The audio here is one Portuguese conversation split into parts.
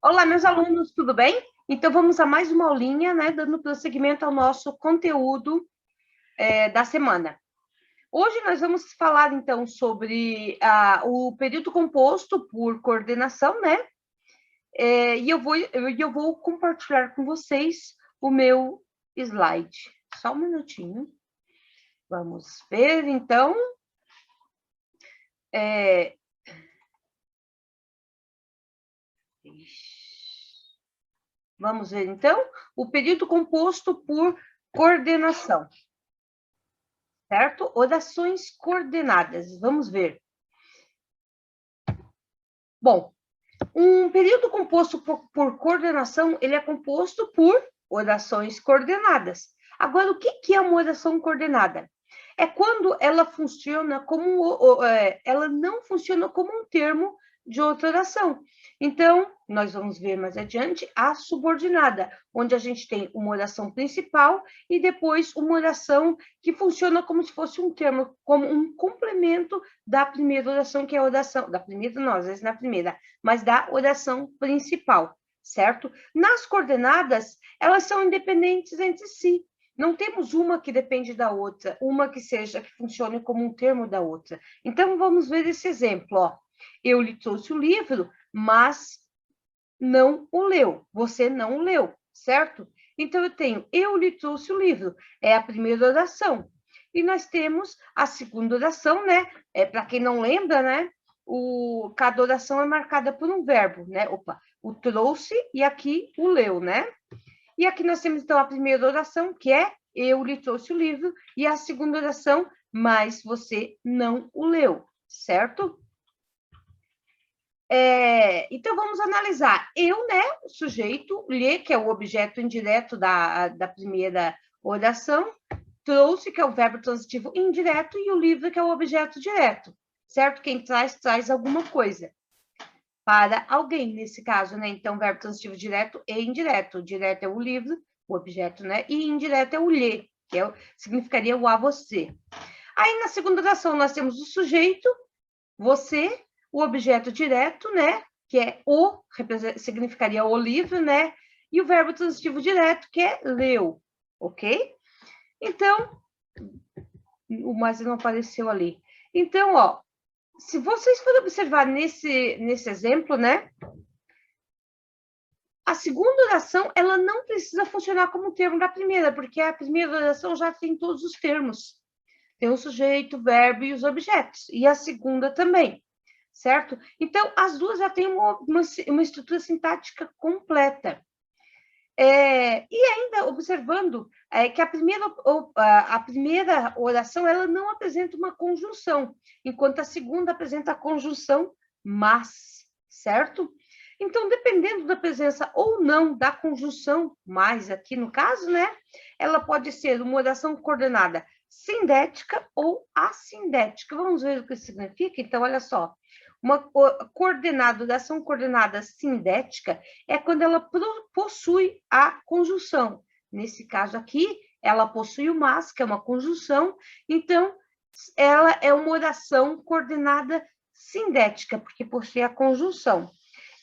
Olá, meus alunos, tudo bem? Então, vamos a mais uma aulinha, né, dando prosseguimento ao nosso conteúdo da semana. Hoje nós vamos falar, então, sobre o período composto por coordenação, né? E eu vou compartilhar com vocês o meu slide. Só um minutinho. Vamos ver, então. Vamos ver, então, o período composto por coordenação. Certo? Orações coordenadas. Vamos ver. Bom, um período composto por coordenação, ele é composto por orações coordenadas. Agora, o que é uma oração coordenada? É quando ela funciona como... ela não funciona como um termo de outra oração. Então, nós vamos ver mais adiante a subordinada, onde a gente tem uma oração principal e depois uma oração que funciona como se fosse um termo, como um complemento da primeira oração, que é a oração... Da primeira, não, às vezes na primeira, mas da oração principal, certo? Nas coordenadas, elas são independentes entre si. Não temos uma que depende da outra, uma que funcione como um termo da outra. Então, vamos ver esse exemplo, ó. Eu lhe trouxe o livro, mas não o leu. Você não o leu, certo? Então, eu tenho, eu lhe trouxe o livro, é a primeira oração. E nós temos a segunda oração, né? Para quem não lembra, né? Cada oração é marcada por um verbo, né? Opa, o trouxe e aqui o leu, né? E aqui nós temos, então, a primeira oração, que é eu lhe trouxe o livro, e a segunda oração, mas você não o leu, certo? Então, vamos analisar. Eu, né, o sujeito, lhe, que é o objeto indireto da primeira oração, trouxe, que é o verbo transitivo indireto, e o livro, que é o objeto direto, certo? Quem traz alguma coisa para alguém, nesse caso, né? Então, verbo transitivo direto e indireto. O direto é o livro, o objeto, né? E indireto é o lhe, que significaria o a você. Aí, na segunda oração, nós temos o sujeito, você, o objeto direto, né? Que é o, significaria o livro, né? E o verbo transitivo direto, que é leu, ok? Então, o mais não apareceu ali. Então, ó, se vocês forem observar nesse exemplo, né? A segunda oração, ela não precisa funcionar como termo da primeira, porque a primeira oração já tem todos os termos. Tem o sujeito, o verbo e os objetos. E a segunda também, certo? Então, as duas já têm uma estrutura sintática completa. E ainda observando que a primeira oração ela não apresenta uma conjunção, enquanto a segunda apresenta a conjunção mas, certo? Então, dependendo da presença ou não da conjunção mais, aqui no caso, né? Ela pode ser uma oração coordenada sindética ou assindética. Vamos ver o que significa? Então, olha só. Uma oração coordenada sindética é quando ela possui a conjunção. Nesse caso aqui, ela possui o mas, que é uma conjunção, então ela é uma oração coordenada sindética, porque possui a conjunção.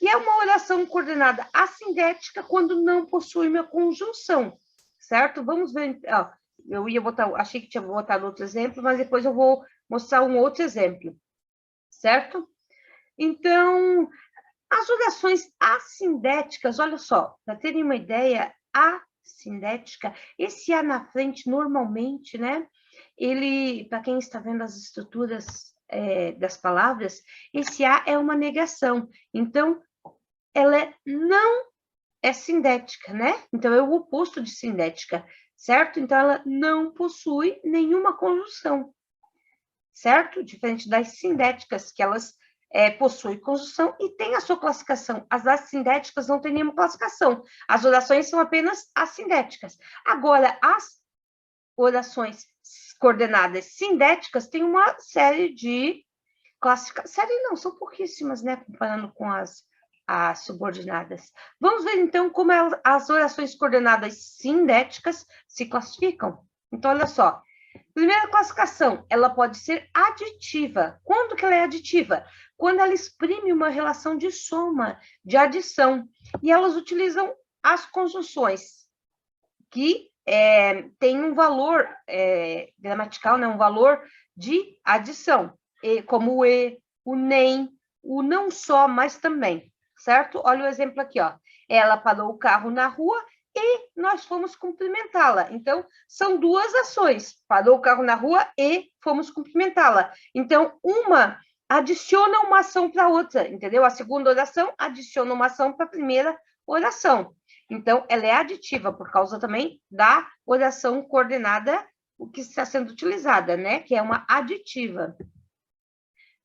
E é uma oração coordenada assindética quando não possui uma conjunção, certo? Vamos ver, ó, eu ia botar, achei que tinha botado outro exemplo, mas depois eu vou mostrar um outro exemplo, certo? Então, as orações assindéticas, olha só, para terem uma ideia, assindética, esse A na frente, normalmente, né? Ele, para quem está vendo as estruturas das palavras, esse A é uma negação. Então, ela não é sindética, né? Então, é o oposto de sindética, certo? Então, ela não possui nenhuma conjunção, certo? Diferente das sindéticas, que elas possuem conjunção e tem a sua classificação. As assindéticas não têm nenhuma classificação. As orações são apenas assindéticas. Agora, as orações coordenadas sindéticas têm uma série de classificações. Série não, são pouquíssimas, né? Comparando com as subordinadas. Vamos ver, então, como as orações coordenadas sindéticas se classificam. Então, olha só. Primeira classificação, ela pode ser aditiva. Quando que ela é aditiva? Quando ela exprime uma relação de soma, de adição. E elas utilizam as conjunções, que tem um valor gramatical, né? Um valor de adição, como o e, o nem, o não só, mas também, certo? Olha o exemplo aqui, ó. Ela parou o carro na rua e nós fomos cumprimentá-la. Então, são duas ações. Parou o carro na rua e fomos cumprimentá-la. Então, uma adiciona uma ação para a outra, entendeu? A segunda oração adiciona uma ação para a primeira oração. Então, ela é aditiva por causa também da oração coordenada, o que está sendo utilizada, né? Que é uma aditiva.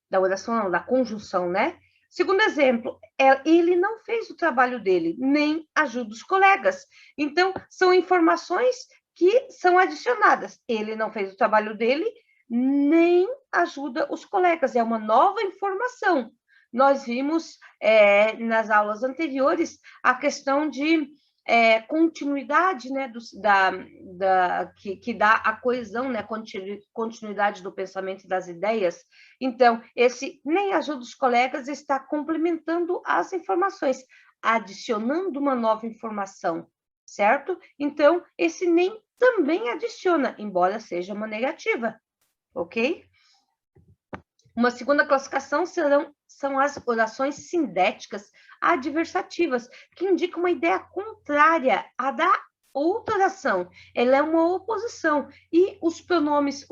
Da oração, não, da conjunção, né? Segundo exemplo, ele não fez o trabalho dele, nem ajuda os colegas. Então, são informações que são adicionadas. Ele não fez o trabalho dele, nem ajuda os colegas. É uma nova informação. Nós vimos nas aulas anteriores a questão de continuidade, né, que dá a coesão, né, continuidade do pensamento e das ideias. Então, esse nem ajuda os colegas está complementando as informações, adicionando uma nova informação, certo? Então, esse nem também adiciona, embora seja uma negativa, ok? Uma segunda classificação são as orações sindéticas adversativas, que indicam uma ideia contrária à da outra oração. Ela é uma oposição. E os pronomes,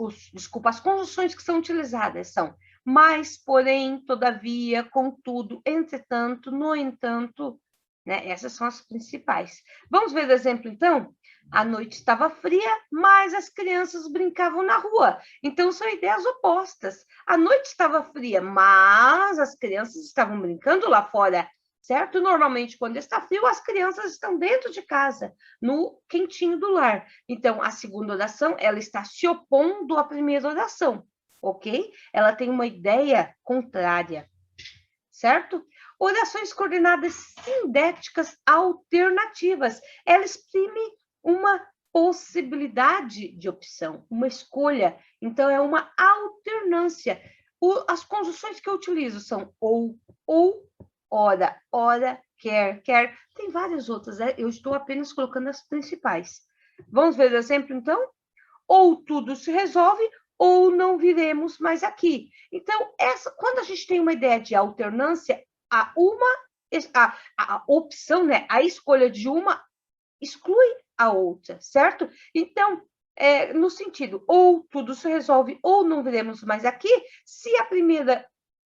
as conjunções que são utilizadas são mas, porém, todavia, contudo, entretanto, no entanto, né? Essas são as principais. Vamos ver o exemplo, então? A noite estava fria, mas as crianças brincavam na rua. Então, são ideias opostas. A noite estava fria, mas as crianças estavam brincando lá fora, certo? Normalmente, quando está frio, as crianças estão dentro de casa, no quentinho do lar. Então, a segunda oração, ela está se opondo à primeira oração, ok? Ela tem uma ideia contrária, certo? Orações coordenadas sindéticas alternativas. Ela exprime uma possibilidade de opção, uma escolha. Então, é uma alternância. As conjunções que eu utilizo são ou, ora, quer. Tem várias outras, né? Eu estou apenas colocando as principais. Vamos ver o exemplo, então? Ou tudo se resolve, ou não viremos mais aqui. Então, quando a gente tem uma ideia de alternância, a opção, né? A escolha de uma exclui a outra, certo? Então, no sentido, ou tudo se resolve, ou não viremos mais aqui, se a primeira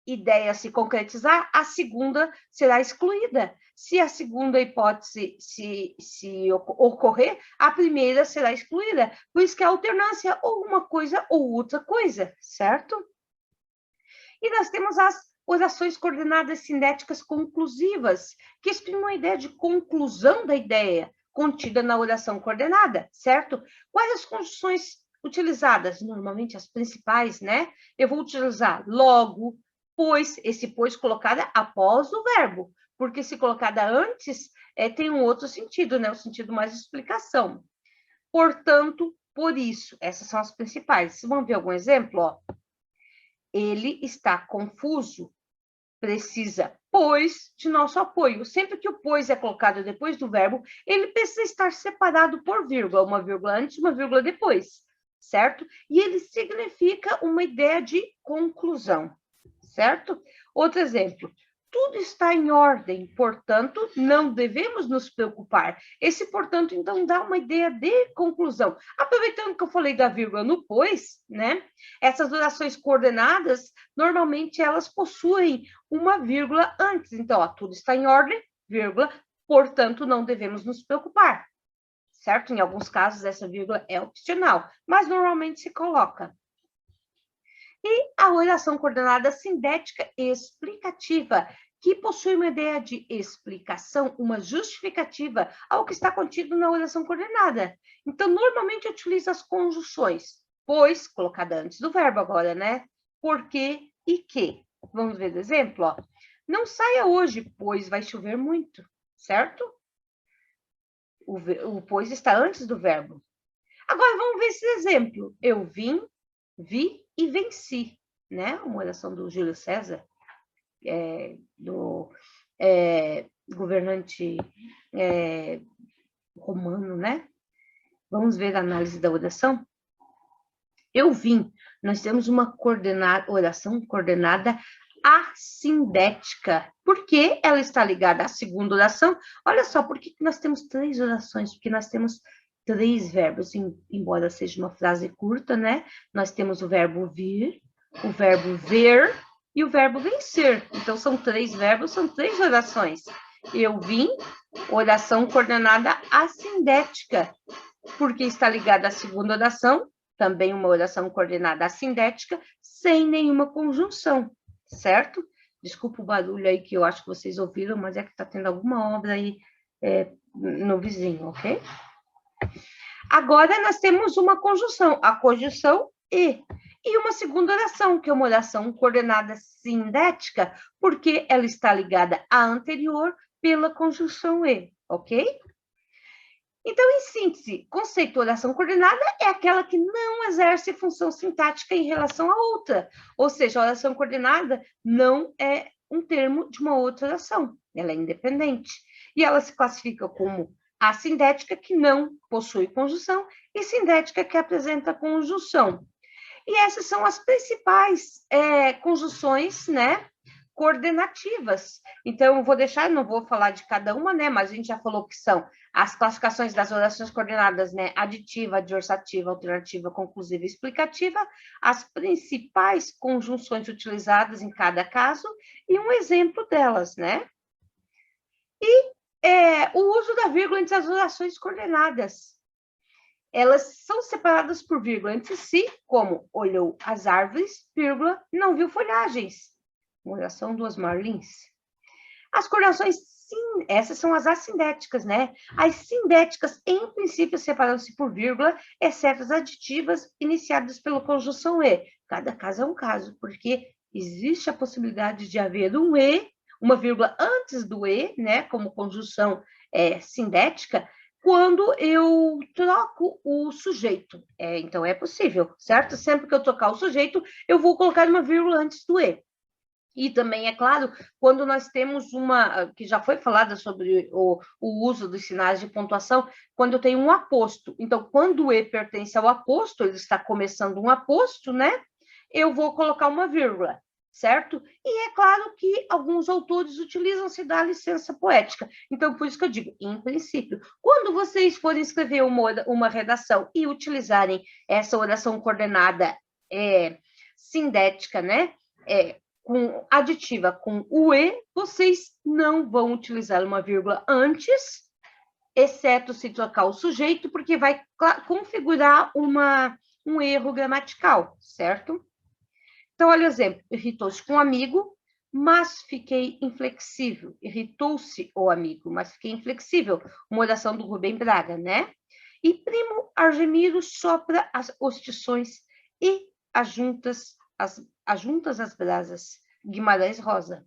ideia se concretizar, a segunda será excluída. Se a segunda hipótese se ocorrer, a primeira será excluída. Por isso que a alternância ou uma coisa ou outra coisa, certo? E nós temos as orações coordenadas sindéticas conclusivas, que exprimem uma ideia de conclusão da ideia contida na oração coordenada, certo? Quais as conjunções utilizadas? Normalmente as principais, né? Eu vou utilizar logo, pois, esse pois colocada após o verbo, porque se colocada antes, tem um outro sentido, né? O sentido mais de explicação. Portanto, por isso, essas são as principais. Vamos ver algum exemplo? Ó. Ele está confuso, precisa, pois, de nosso apoio. Sempre que o pois é colocado depois do verbo, ele precisa estar separado por vírgula, uma vírgula antes, uma vírgula depois, certo? E ele significa uma ideia de conclusão, certo? Outro exemplo. Tudo está em ordem, portanto, não devemos nos preocupar. Esse, portanto, então, dá uma ideia de conclusão. Aproveitando que eu falei da vírgula no pois, né? Essas orações coordenadas, normalmente, elas possuem uma vírgula antes. Então, ó, tudo está em ordem, vírgula, portanto, não devemos nos preocupar. Certo? Em alguns casos, essa vírgula é opcional, mas normalmente se coloca. E a oração coordenada sindética explicativa, que possui uma ideia de explicação, uma justificativa ao que está contido na oração coordenada. Então, normalmente eu utilizo as conjunções, pois, colocada antes do verbo agora, né? Porque e que. Vamos ver o exemplo, ó. Não saia hoje, pois vai chover muito, certo? O pois está antes do verbo. Agora, vamos ver esse exemplo. Eu vim, vi e venci, né? Uma oração do Júlio César, do governante romano, né? Vamos ver a análise da oração? Eu vim. Nós temos uma oração coordenada assindética. Por que ela está ligada à segunda oração? Olha só, por que nós temos 3 orações? Porque nós temos 3 verbos, embora seja uma frase curta, né? Nós temos o verbo vir, o verbo ver e o verbo vencer. Então, são 3 verbos, são 3 orações. Eu vim, oração coordenada assindética, porque está ligada à segunda oração, também uma oração coordenada assindética, sem nenhuma conjunção, certo? Desculpa o barulho aí que eu acho que vocês ouviram, mas é que está tendo alguma obra aí no vizinho, ok? Agora, nós temos uma conjunção, a conjunção e uma segunda oração, que é uma oração coordenada sindética, porque ela está ligada à anterior pela conjunção e, ok? Então, em síntese, conceito de oração coordenada é aquela que não exerce função sintática em relação à outra. Ou seja, a oração coordenada não é um termo de uma outra oração, ela é independente. E ela se classifica como assindética, que não possui conjunção, e sindética, que apresenta conjunção. E essas são as principais conjunções, né? Coordenativas. Então, eu vou deixar, não vou falar de cada uma, né? Mas a gente já falou que são as classificações das orações coordenadas, né? Aditiva, adversativa, alternativa, conclusiva e explicativa, as principais conjunções utilizadas em cada caso e um exemplo delas, né? E o uso da vírgula entre as orações coordenadas. Elas são separadas por vírgula entre si, como olhou as árvores, vírgula, não viu folhagens. Oração dos Marlins. As coordenações, sim, essas são as assindéticas, né? As sindéticas, em princípio, separam-se por vírgula, exceto as aditivas iniciadas pela conjunção e. Cada caso é um caso, porque existe a possibilidade de haver um e, uma vírgula antes do e, né? Como conjunção sindética, quando eu troco o sujeito. Então, é possível, certo? Sempre que eu trocar o sujeito, eu vou colocar uma vírgula antes do e. E também, é claro, quando nós temos uma, que já foi falada sobre o uso dos sinais de pontuação, quando eu tenho um aposto. Então, quando o E pertence ao aposto, ele está começando um aposto, né? Eu vou colocar uma vírgula, certo? E é claro que alguns autores utilizam-se da licença poética. Então, por isso que eu digo, em princípio, quando vocês forem escrever uma redação e utilizarem essa oração coordenada sindética, né? Com aditiva com o e, vocês não vão utilizar uma vírgula antes, exceto se trocar o sujeito, porque vai configurar um erro gramatical, certo? Então, olha o exemplo. Irritou-se com um amigo, mas fiquei inflexível. Irritou-se o amigo, mas fiquei inflexível. Uma oração do Rubem Braga, né? E primo Argemiro sopra as ostições e ajuntas as brasas. Guimarães Rosa.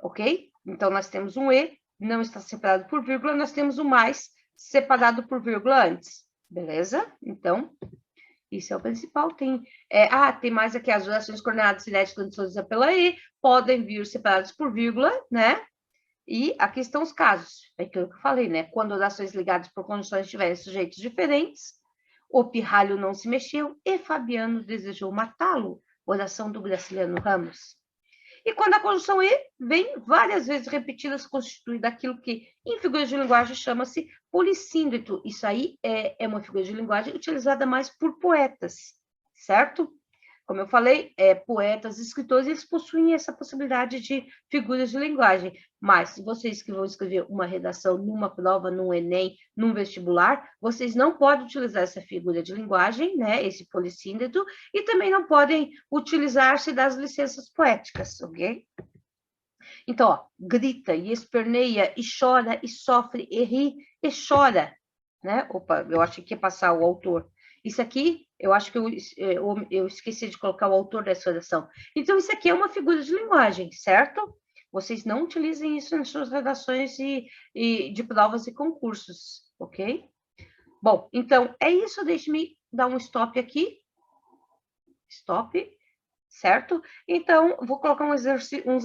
Ok? Então, nós temos um E, não está separado por vírgula, nós temos o mais separado por vírgula antes. Beleza? Então, isso é o principal. Tem mais aqui as orações coordenadas cinéticas introduzidas pela E, podem vir separadas por vírgula, né? E aqui estão os casos. É aquilo que eu falei, né? Quando orações ligadas por condições tiverem sujeitos diferentes, o pirralho não se mexeu e Fabiano desejou matá-lo. Oração do Graciliano Ramos. E quando a conjunção e vem várias vezes repetida, se constitui daquilo que, em figuras de linguagem, chama-se polissíndeto. Isso aí é uma figura de linguagem utilizada mais por poetas, certo? Como eu falei, poetas, escritores, eles possuem essa possibilidade de figuras de linguagem. Mas, se vocês que vão escrever uma redação numa prova, num Enem, num vestibular, vocês não podem utilizar essa figura de linguagem, né, esse polissíndeto, e também não podem utilizar-se das licenças poéticas, ok? Então, ó, grita e esperneia, e chora, e sofre, e ri, e chora, né? Opa, eu achei que ia passar o autor. Isso aqui, eu acho que eu esqueci de colocar o autor dessa oração. Então, isso aqui é uma figura de linguagem, certo? Vocês não utilizem isso nas suas redações de provas e concursos, ok? Bom, então, é isso. Deixe-me dar um stop aqui. Stop, certo? Então, vou colocar uns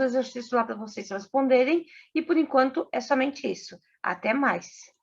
exercícios lá para vocês responderem. E, por enquanto, é somente isso. Até mais.